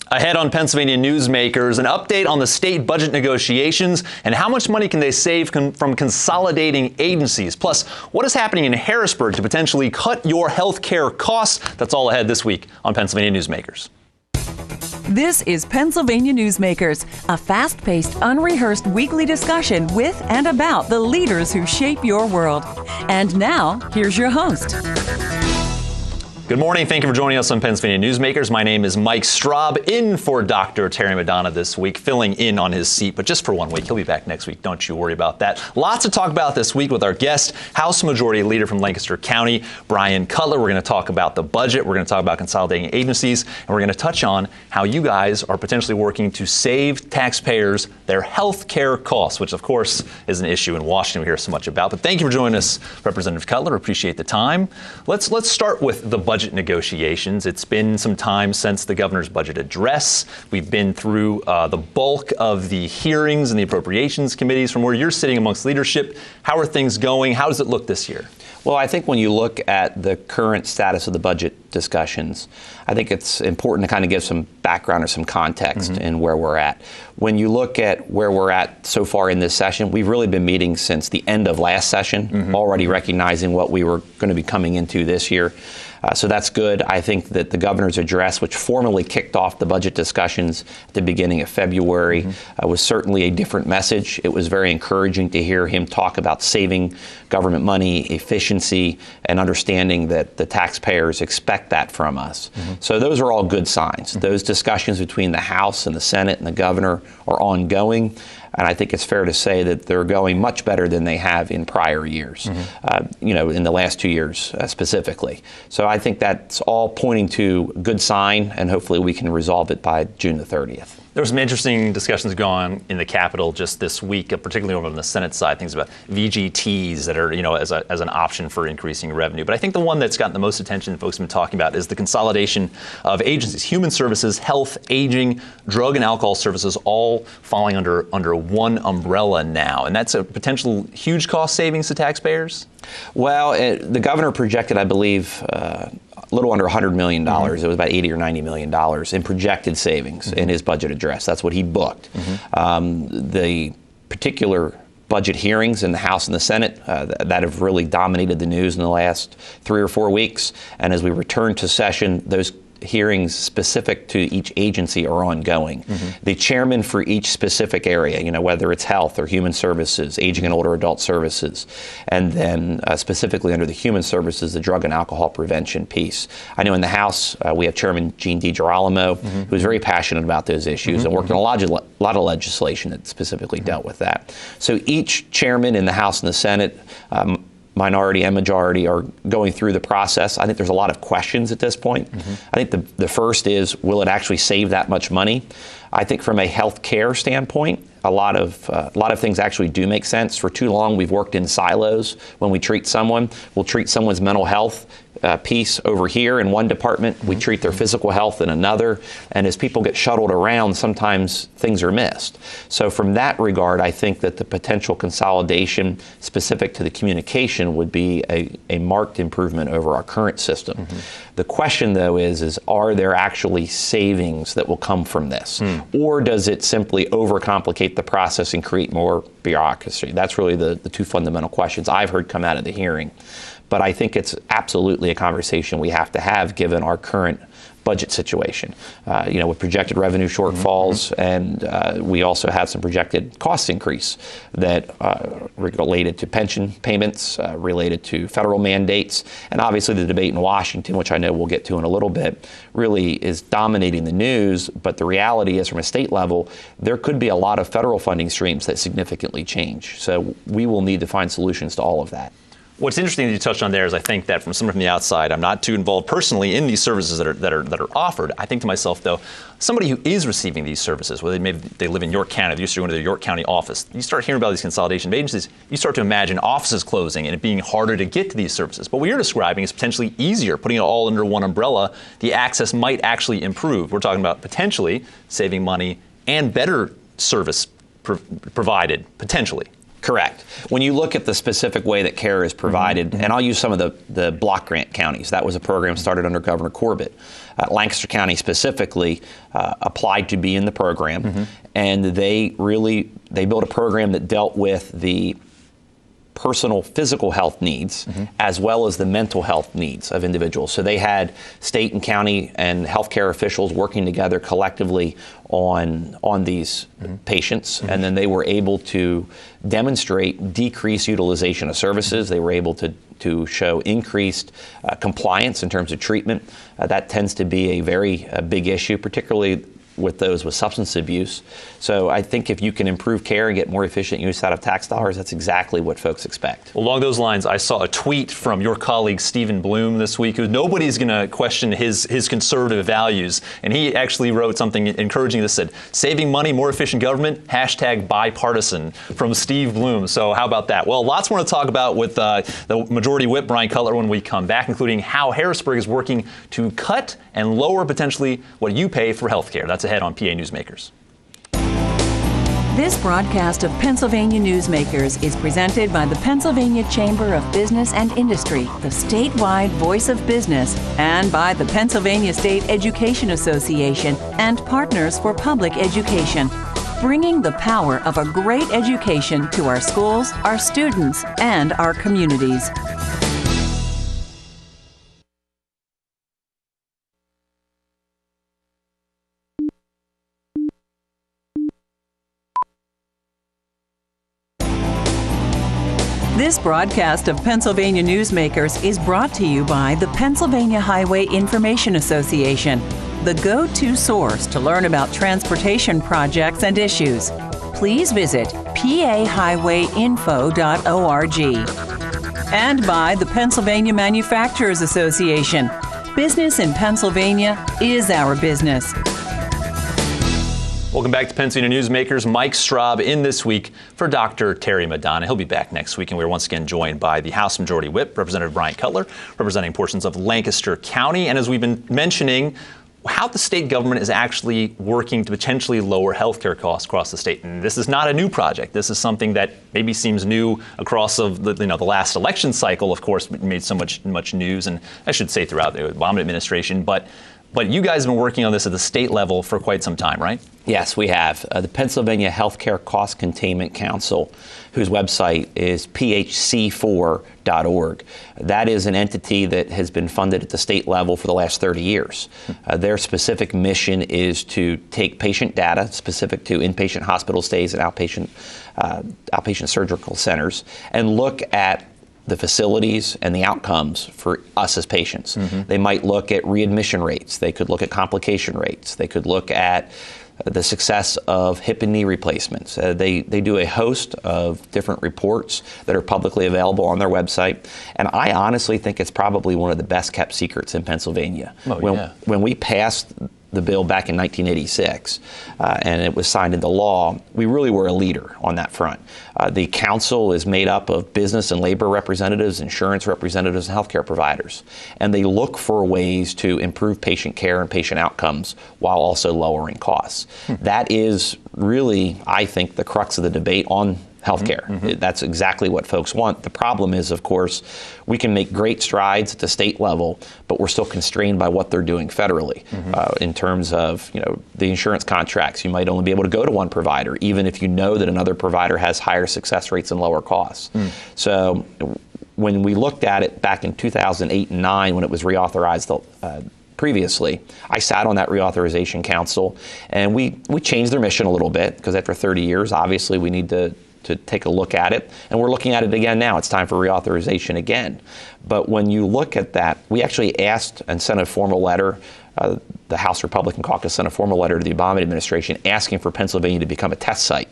Ahead on Pennsylvania Newsmakers, an update on the state budget negotiations and how much money can they save from consolidating agencies. Plus, what is happening in Harrisburg to potentially cut your health care costs? That's all ahead this week on Pennsylvania Newsmakers. This is Pennsylvania Newsmakers, a fast-paced, unrehearsed weekly discussion with and about the leaders who shape your world. And now, here's your host. Good morning. Thank you for joining us on Pennsylvania Newsmakers. My name is Mike Straub, in for Dr. Terry Madonna this week, filling in on his seat, but just for 1 week. He'll be back next week. Don't you worry about that. Lots to talk about this week with our guest, House Majority Leader from Lancaster County, Bryan Cutler. We're going to talk about the budget. We're going to talk about consolidating agencies, and we're going to touch on how you guys are potentially working to save taxpayers their health care costs, which, of course, is an issue in Washington we hear so much about. But thank you for joining us, Representative Cutler. Appreciate the time. Let's start with the budget negotiations. It's been some time since the governor's budget address. We've been through the bulk of the hearings and the appropriations committees. From where you're sitting amongst leadership, how are things going? How does it look this year? Well, I think when you look at the current status of the budget discussions, I think it's important to kind of give some background or some context in where we're at. When you look at where we're at so far in this session, we've really been meeting since the end of last session, already recognizing what we were going to be coming into this year. So that's good. I think that the governor's address, which formally kicked off the budget discussions at the beginning of February, was certainly a different message. It was very encouraging to hear him talk about saving government money, efficiency, and understanding that the taxpayers expect that from us. So those are all good signs. Those discussions between the House and the Senate and the governor are ongoing. And I think it's fair to say that they're going much better than they have in prior years, in the last 2 years specifically. So I think that's all pointing to a good sign, and hopefully we can resolve it by June the 30th. There were some interesting discussions going on in the Capitol just this week, particularly over on the Senate side, things about VGTs that are, as an option for increasing revenue. But I think the one that's gotten the most attention folks have been talking about is the consolidation of agencies, human services, health, aging, drug and alcohol services, all falling under one umbrella now. And that's a potential huge cost savings to taxpayers? Well, the governor projected, I believe, a little under $100 million. It was about $80 or $90 million in projected savings in his budget address. That's what he booked. The particular budget hearings in the House and the Senate that have really dominated the news in the last 3 or 4 weeks. And as we return to session, those hearings specific to each agency are ongoing. The chairman for each specific area, whether it's health or human services, aging and older adult services, and then specifically under the human services, the drug and alcohol prevention piece. I know in the House, we have Chairman Gene DiGirolamo, who's very passionate about those issues and worked on a lot of legislation that specifically dealt with that. So each chairman in the House and the Senate, minority and majority, are going through the process. I think there's a lot of questions at this point. I think the first is, will it actually save that much money? I think from a health care standpoint, a lot of things actually do make sense. For too long, we've worked in silos. When we treat someone, we'll treat someone's mental health piece over here in one department. We treat their physical health in another. And as people get shuttled around, sometimes things are missed. So from that regard, I think that the potential consolidation specific to the communication would be a marked improvement over our current system. The question, though, is are there actually savings that will come from this? Or does it simply overcomplicate the process and create more bureaucracy? That's really the two fundamental questions I've heard come out of the hearing. But I think it's absolutely a conversation we have to have given our current budget situation. With projected revenue shortfalls, and we also have some projected cost increase that related to pension payments, related to federal mandates, and obviously the debate in Washington, which I know we'll get to in a little bit, really is dominating the news. But the reality is, from a state level, there could be a lot of federal funding streams that significantly change. So we will need to find solutions to all of that. What's interesting that you touched on there is I think that from someone from the outside, I'm not too involved personally in these services that are offered. I think to myself, though, somebody who is receiving these services, whether maybe they live in York County, they used to go to their York County office, you start hearing about these consolidation of agencies, you start to imagine offices closing and it being harder to get to these services. But what you're describing is potentially easier, putting it all under one umbrella. The access might actually improve. We're talking about potentially saving money and better service provided, potentially. Correct. When you look at the specific way that care is provided, and I'll use some of the block grant counties. That was a program started under Governor Corbett. Lancaster County specifically applied to be in the program, and they built a program that dealt with the personal physical health needs as well as the mental health needs of individuals. So they had state and county and healthcare officials working together collectively on these patients, and then they were able to demonstrate decreased utilization of services. They were able to show increased compliance in terms of treatment. That tends to be a very big issue, particularly with those with substance abuse. So I think if you can improve care and get more efficient use out of tax dollars, that's exactly what folks expect. Well, along those lines, I saw a tweet from your colleague Stephen Bloom this week, who nobody's going to question his conservative values, and he actually wrote something encouraging that said, "Saving money, more efficient government, #bipartisan," from Steve Bloom. So how about that? Well, lots more to talk about with the Majority Whip, Bryan Cutler, when we come back, including how Harrisburg is working to cut and lower potentially what you pay for health care. That's ahead on PA Newsmakers. This broadcast of Pennsylvania Newsmakers is presented by the Pennsylvania Chamber of Business and Industry, the statewide voice of business, and by the Pennsylvania State Education Association and Partners for Public Education, bringing the power of a great education to our schools, our students, and our communities. This broadcast of Pennsylvania Newsmakers is brought to you by the Pennsylvania Highway Information Association, the go-to source to learn about transportation projects and issues. Please visit pahighwayinfo.org. And by the Pennsylvania Manufacturers Association. Business in Pennsylvania is our business. Welcome back to Pennsylvania Newsmakers. Mike Straub in this week for Dr. Terry Madonna. He'll be back next week, and we're once again joined by the House Majority Whip, Representative Bryan Cutler, representing portions of Lancaster County. And as we've been mentioning, how the state government is actually working to potentially lower healthcare costs across the state. And this is not a new project. This is something that maybe seems new across the last election cycle. Of course, made so much news, and I should say throughout the Obama administration. But you guys have been working on this at the state level for quite some time, right? Yes, we have. The Pennsylvania Healthcare Cost Containment Council, whose website is phc4.org. That is an entity that has been funded at the state level for the last 30 years. Their specific mission is to take patient data specific to inpatient hospital stays and outpatient surgical centers and look at the facilities and the outcomes for us as patients. They might look at readmission rates. They could look at complication rates. They could look at the success of hip and knee replacements. They do a host of different reports that are publicly available on their website. And I honestly think it's probably one of the best kept secrets in Pennsylvania. When we passed the bill back in 1986, and it was signed into law, we really were a leader on that front. The council is made up of business and labor representatives, insurance representatives, and healthcare providers. And they look for ways to improve patient care and patient outcomes while also lowering costs. That is really, I think, the crux of the debate on healthcare. That's exactly what folks want. The problem is, of course, we can make great strides at the state level, but we're still constrained by what they're doing federally in terms of, the insurance contracts. You might only be able to go to one provider, even if you know that another provider has higher success rates and lower costs. So when we looked at it back in 2008 and 9, when it was reauthorized previously, I sat on that reauthorization council, and we changed their mission a little bit, because after 30 years, obviously we need to take a look at it, and we're looking at it again now. It's time for reauthorization again. But when you look at that, we actually asked and sent a formal letter, the House Republican Caucus sent a formal letter to the Obama administration asking for Pennsylvania to become a test site.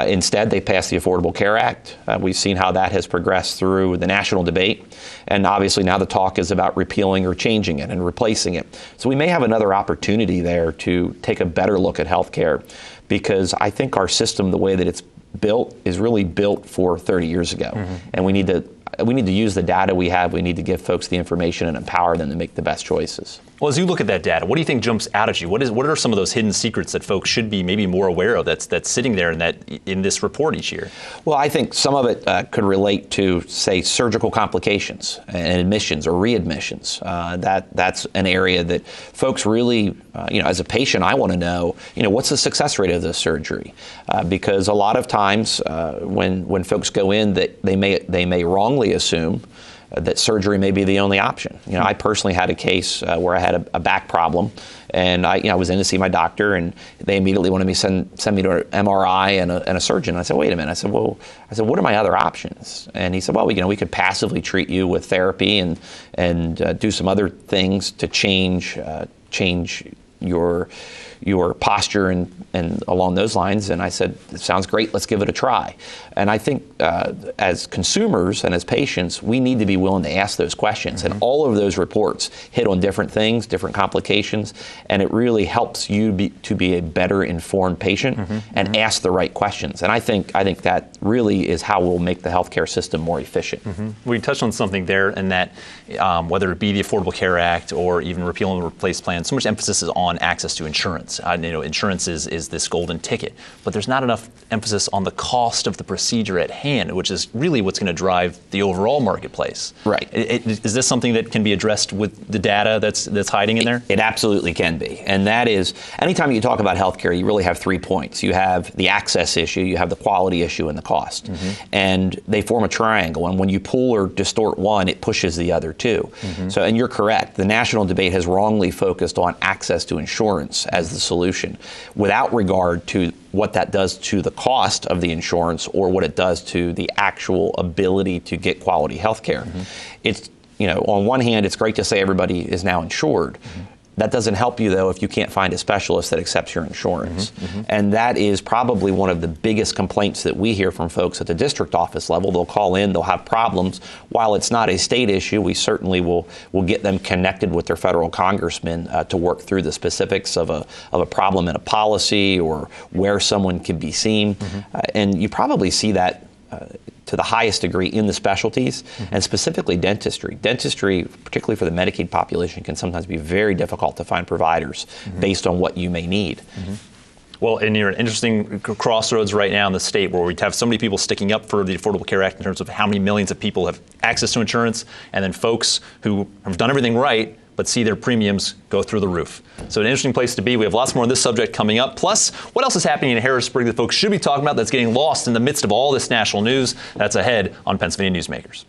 Instead, they passed the Affordable Care Act. We've seen how that has progressed through the national debate, and obviously now the talk is about repealing or changing it and replacing it. So we may have another opportunity there to take a better look at health care, because I think our system, the way that it's built, is really built for 30 years ago. And we need to, we need to use the data we have. We need to give folks the information and empower them to make the best choices. Well, as you look at that data, what do you think jumps out at you? What are some of those hidden secrets that folks should be maybe more aware of that's sitting there in this report each year? Well, I think some of it could relate to, say, surgical complications and admissions or readmissions. That's an area that folks really, as a patient, I want to know, what's the success rate of this surgery? Because a lot of times when folks go in, that they may wrongly assume that surgery may be the only option. I personally had a case where I had a back problem, and I was in to see my doctor, and they immediately wanted me to send me to an MRI and a surgeon. And I said, wait a minute. I said, what are my other options? And he said, well, we could passively treat you with therapy and do some other things to change your posture and along those lines. And I said, it sounds great, let's give it a try. And I think as consumers and as patients, we need to be willing to ask those questions. And all of those reports hit on different things, different complications, and it really helps you to be a better informed patient and ask the right questions. And I think that really is how we'll make the healthcare system more efficient. We touched on something there, and that whether it be the Affordable Care Act or even repeal and replace plan, so much emphasis is on access to insurance. Insurance is this golden ticket, but there's not enough emphasis on the cost of the procedure at hand, which is really what's going to drive the overall marketplace. Right. Is this something that can be addressed with the data that's hiding in there? It absolutely can be. And that is, anytime you talk about healthcare, you really have 3 points. You have the access issue, you have the quality issue, and the cost. And they form a triangle. And when you pull or distort one, it pushes the other two. So, and you're correct. The national debate has wrongly focused on access to insurance as the solution, without regard to what that does to the cost of the insurance or what it does to the actual ability to get quality health care. It's, on one hand, it's great to say everybody is now insured. That doesn't help you, though, if you can't find a specialist that accepts your insurance. And that is probably one of the biggest complaints that we hear from folks at the district office level. They'll call in, they'll have problems. While it's not a state issue, we certainly will get them connected with their federal congressman to work through the specifics of a problem in a policy or where someone can be seen. And you probably see that to the highest degree in the specialties, and specifically dentistry. Dentistry, particularly for the Medicaid population, can sometimes be very difficult to find providers based on what you may need. Well, and you're at an interesting crossroads right now in the state where we have so many people sticking up for the Affordable Care Act in terms of how many millions of people have access to insurance, and then folks who have done everything right but see their premiums go through the roof. So an interesting place to be. We have lots more on this subject coming up. Plus, what else is happening in Harrisburg that folks should be talking about that's getting lost in the midst of all this national news? That's ahead on Pennsylvania Newsmakers.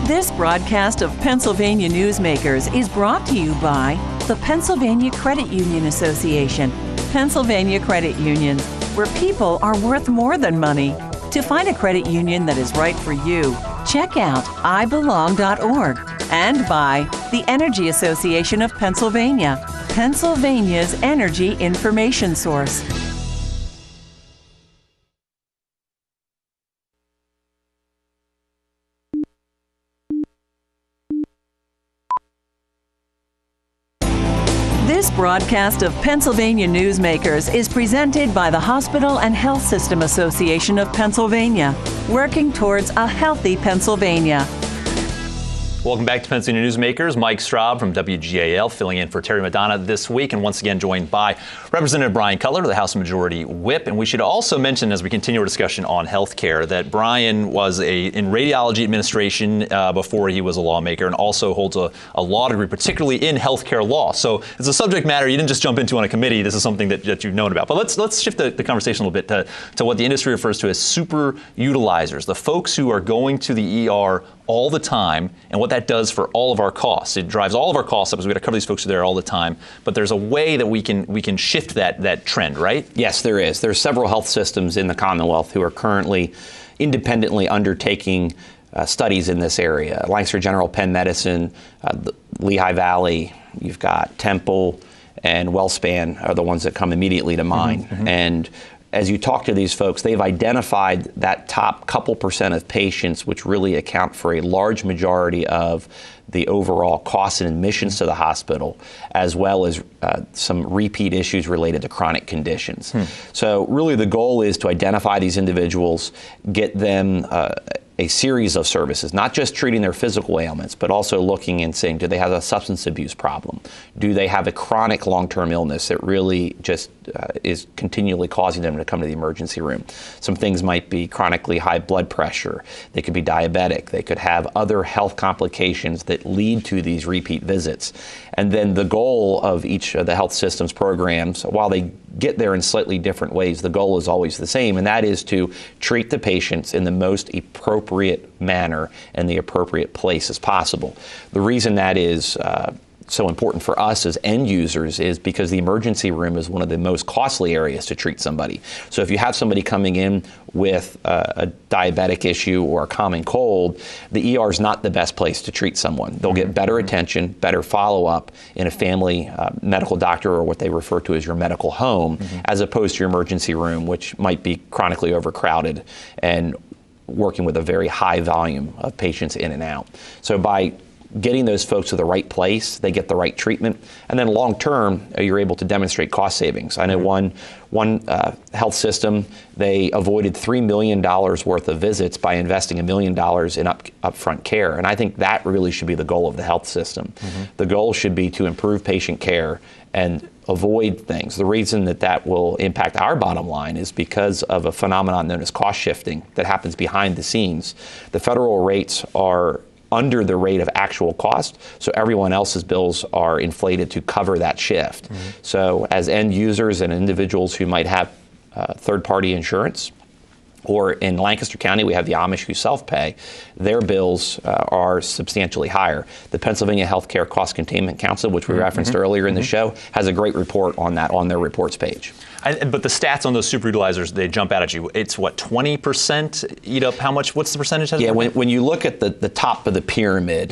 This broadcast of Pennsylvania Newsmakers is brought to you by the Pennsylvania Credit Union Association. Pennsylvania Credit Unions, where people are worth more than money. To find a credit union that is right for you, check out ibelong.org. And by the Energy Association of Pennsylvania, Pennsylvania's energy information source. This broadcast of Pennsylvania Newsmakers is presented by the Hospital and Health System Association of Pennsylvania, working towards a healthy Pennsylvania. Welcome back to Pennsylvania Newsmakers. Mike Straub from WGAL filling in for Terry Madonna this week, and once again joined by Representative Bryan Cutler, the House Majority Whip. And we should also mention, as we continue our discussion on health care, that Bryan was in radiology administration before he was a lawmaker, and also holds a law degree, particularly in healthcare law. So it's a subject matter you didn't just jump into on a committee. This is something that you've known about. But let's shift the conversation a little bit to what the industry refers to as super utilizers, the folks who are going to the ER all the time, and what that does for all of our costs. It drives all of our costs up because we've got to cover these folks who are there all the time. But there's a way that we can shift that trend, right? Yes, there is. There are several health systems in the Commonwealth who are currently independently undertaking studies in this area. Lancaster General Penn Medicine, Lehigh Valley, you've got Temple, and WellSpan are the ones that come immediately to mind. And as you talk to these folks, they've identified that top couple percent of patients which really account for a large majority of the overall costs and admissions to the hospital, as well as some repeat issues related to chronic conditions. So really the goal is to identify these individuals, get them a series of services, not just treating their physical ailments, but also looking and saying, do they have a substance abuse problem? Do they have a chronic long-term illness that really just is continually causing them to come to the emergency room? Some things might be chronically high blood pressure. They could be diabetic. They could have other health complications that lead to these repeat visits. And then the goal of each of the health systems programs, while they get there in slightly different ways, the goal is always the same, and that is to treat the patients in the most appropriate manner and the appropriate place as possible. The reason that is so important for us as end users is because the emergency room is one of the most costly areas to treat somebody. So if you have somebody coming in with a diabetic issue or a common cold, the ER is not the best place to treat someone. They'll get better attention, better follow-up in a family medical doctor, or what they refer to as your medical home, as opposed to your emergency room, which might be chronically overcrowded and working with a very high volume of patients in and out. So by getting those folks to the right place, they get the right treatment, and then long term, you're able to demonstrate cost savings. I know one health system, they avoided $3 million worth of visits by investing $1 million in upfront care, and I think that really should be the goal of the health system. The goal should be to improve patient care and avoid things. The reason that that will impact our bottom line is because of a phenomenon known as cost shifting that happens behind the scenes. The federal rates are under the rate of actual cost, so everyone else's bills are inflated to cover that shift. So as end users and individuals who might have third-party insurance, or in Lancaster County, we have the Amish who self-pay, their bills are substantially higher. The Pennsylvania Healthcare Cost Containment Council, which we referenced earlier in the show, has a great report on that on their reports page. But the stats on those super utilizers, they jump out at you. It's what, 20% eat up how much? What's the percentage? Yeah, when you look at the top of the pyramid,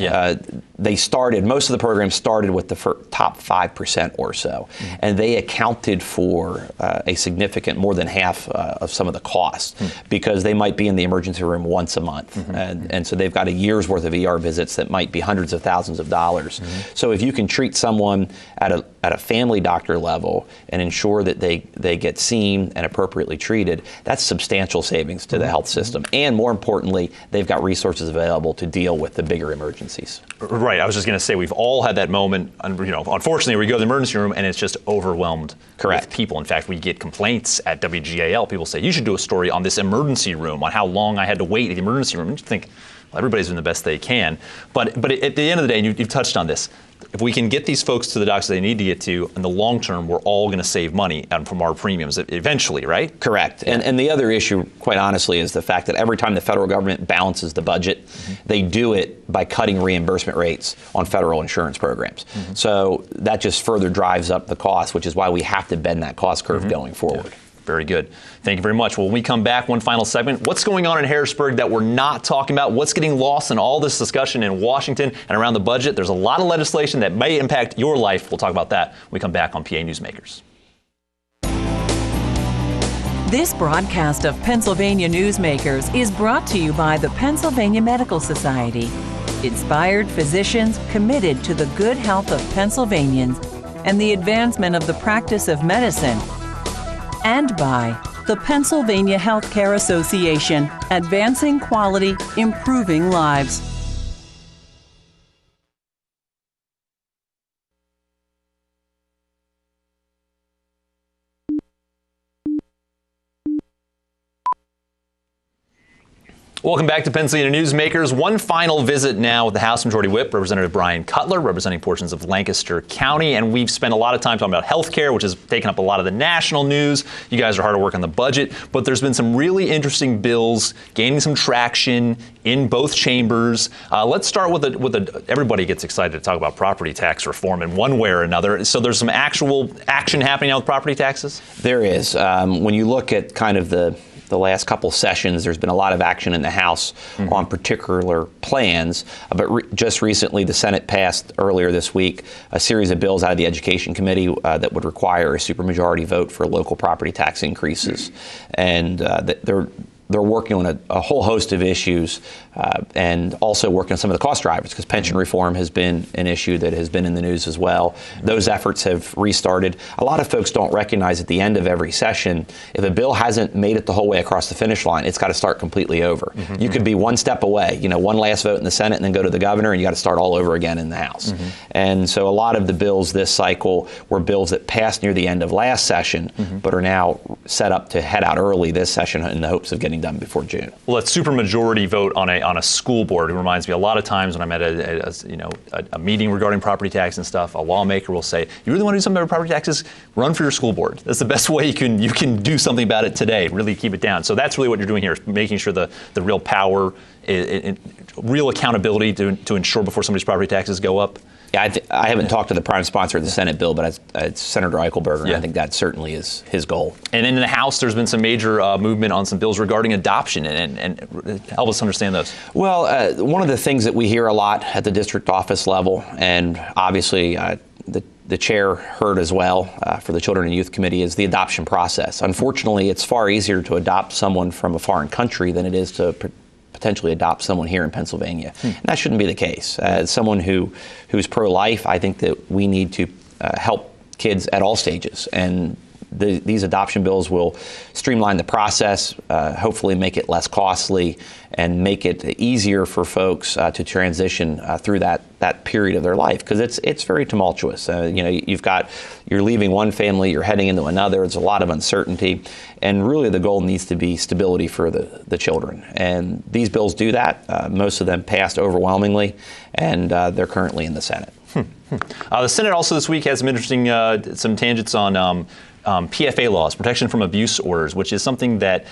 they started, most of the programs started with the top 5% or so. And they accounted for a significant, more than half of some of the costs, because they might be in the emergency room once a month. And so they've got a year's worth of ER visits that might be hundreds of thousands of dollars. So if you can treat someone at a family doctor level and ensure that they get seen and appropriately treated, that's substantial savings to the health system. And more importantly, they've got resources available to deal with the bigger emergencies. Right, I was just going to say, we've all had that moment, unfortunately, we go to the emergency room and it's just overwhelmed with people. In fact, we get complaints at WGAL. People say, you should do a story on this emergency room, on how long I had to wait at the emergency room. And you think, well, everybody's doing the best they can. But at the end of the day, and you've touched on this, if we can get these folks to the doctors they need to get to, in the long term, we're all going to save money from our premiums eventually, right? Correct. And the other issue, quite honestly, is the fact that every time the federal government balances the budget, they do it by cutting reimbursement rates on federal insurance programs. So that just further drives up the cost, which is why we have to bend that cost curve going forward. Yeah. Very good. Thank you very much. Well, when we come back, one final segment. What's going on in Harrisburg that we're not talking about? What's getting lost in all this discussion in Washington and around the budget? There's a lot of legislation that may impact your life. We'll talk about that when we come back on PA Newsmakers. This broadcast of Pennsylvania Newsmakers is brought to you by the Pennsylvania Medical Society. Inspired physicians committed to the good health of Pennsylvanians and the advancement of the practice of medicine. And by the Pennsylvania Healthcare Association, advancing quality, improving lives. Welcome back to Pennsylvania Newsmakers. One final visit now with the House Majority Whip, Representative Bryan Cutler, representing portions of Lancaster County. And we've spent a lot of time talking about health care, which has taken up a lot of the national news. You guys are hard at work on the budget. But there's been some really interesting bills gaining some traction in both chambers. Let's start with everybody gets excited to talk about property tax reform in one way or another. So there's some actual action happening now with property taxes? There is. When you look at kind of the the last couple sessions, there's been a lot of action in the House on particular plans. But just recently, the Senate passed earlier this week a series of bills out of the Education Committee that would require a supermajority vote for local property tax increases. And they're working on a whole host of issues and also working on some of the cost drivers, because pension reform has been an issue that has been in the news as well. Those efforts have restarted. A lot of folks don't recognize at the end of every session, if a bill hasn't made it the whole way across the finish line, it's got to start completely over. You could be one step away, one last vote in the Senate and then go to the governor, and you got to start all over again in the House. And so a lot of the bills this cycle were bills that passed near the end of last session, but are now set up to head out early this session in the hopes of getting done before June. Well, that supermajority vote on a school board, it reminds me a lot of times when I'm at a meeting regarding property tax and stuff, a lawmaker will say, "You really want to do something about property taxes? Run for your school board. That's the best way you can do something about it today. Really keep it down." So that's really what you're doing here, making sure the real power, real accountability to ensure before somebody's property taxes go up. Yeah, I haven't talked to the prime sponsor of the Senate bill, but it's Senator Eichelberger, and I think that certainly is his goal. And in the House, there's been some major movement on some bills regarding adoption, and help us understand those. Well, one of the things that we hear a lot at the district office level, and obviously the chair heard as well for the Children and Youth Committee, is the adoption process. Unfortunately, it's far easier to adopt someone from a foreign country than it is to potentially adopt someone here in Pennsylvania. And that shouldn't be the case. As someone who's pro-life, I think that we need to help kids at all stages. And these adoption bills will streamline the process, hopefully make it less costly, and make it easier for folks to transition through that period of their life, because it's very tumultuous. You're leaving one family, you're heading into another. There's a lot of uncertainty, and really the goal needs to be stability for the children. And these bills do that. Most of them passed overwhelmingly, and they're currently in the Senate. The Senate also this week has some interesting some tangents on PFA laws, protection from abuse orders, which is something that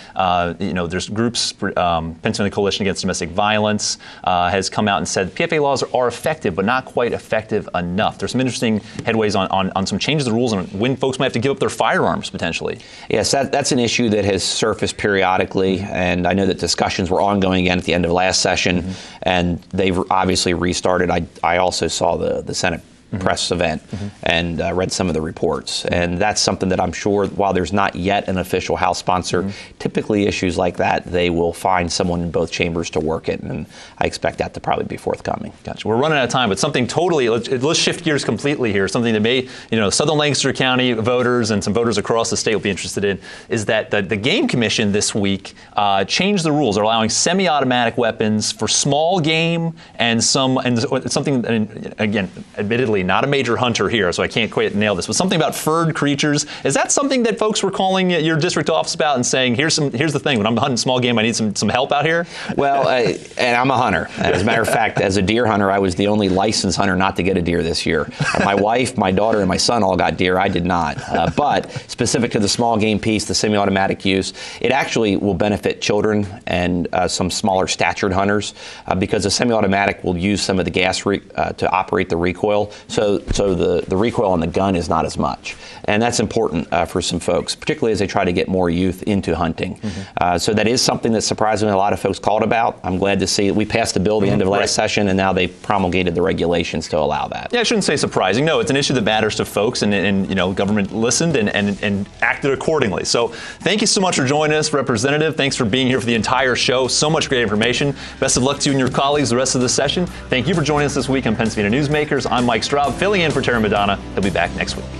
there's groups, Pennsylvania Coalition Against Domestic Violence has come out and said PFA laws are effective, but not quite effective enough. There's some interesting headways on some changes to the rules on when folks might have to give up their firearms potentially. Yes, that's an issue that has surfaced periodically, and I know that discussions were ongoing again at the end of last session, and they've obviously restarted. I also saw the Senate press event and read some of the reports. And that's something that I'm sure, while there's not yet an official House sponsor, typically issues like that, they will find someone in both chambers to work it. And I expect that to probably be forthcoming. Gotcha. We're running out of time, but something totally, let's shift gears completely here. Something that may, Southern Lancaster County voters and some voters across the state will be interested in is that the Game Commission this week changed the rules. They're allowing semi-automatic weapons for small game and something, again, admittedly, not a major hunter here, so I can't quite nail this, but something about furred creatures. Is that something that folks were calling your district office about and saying, here's the thing, when I'm hunting small game, I need some help out here? Well, and I'm a hunter. As a matter of fact, as a deer hunter, I was the only licensed hunter not to get a deer this year. My wife, my daughter, and my son all got deer. I did not. But specific to the small game piece, the semi-automatic use, it actually will benefit children and some smaller statured hunters because the semi-automatic will use some of the gas to operate the recoil. So the recoil on the gun is not as much. And that's important for some folks, particularly as they try to get more youth into hunting. So that is something that surprisingly a lot of folks called about. I'm glad to see that we passed the bill at the end of last session, and now they promulgated the regulations to allow that. Yeah, I shouldn't say surprising. No, it's an issue that matters to folks, and government listened and acted accordingly. So thank you so much for joining us, Representative. Thanks for being here for the entire show. So much great information. Best of luck to you and your colleagues the rest of the session. Thank you for joining us this week on Pennsylvania Newsmakers. I'm Mike Straub, filling in for Terry Madonna. He'll be back next week.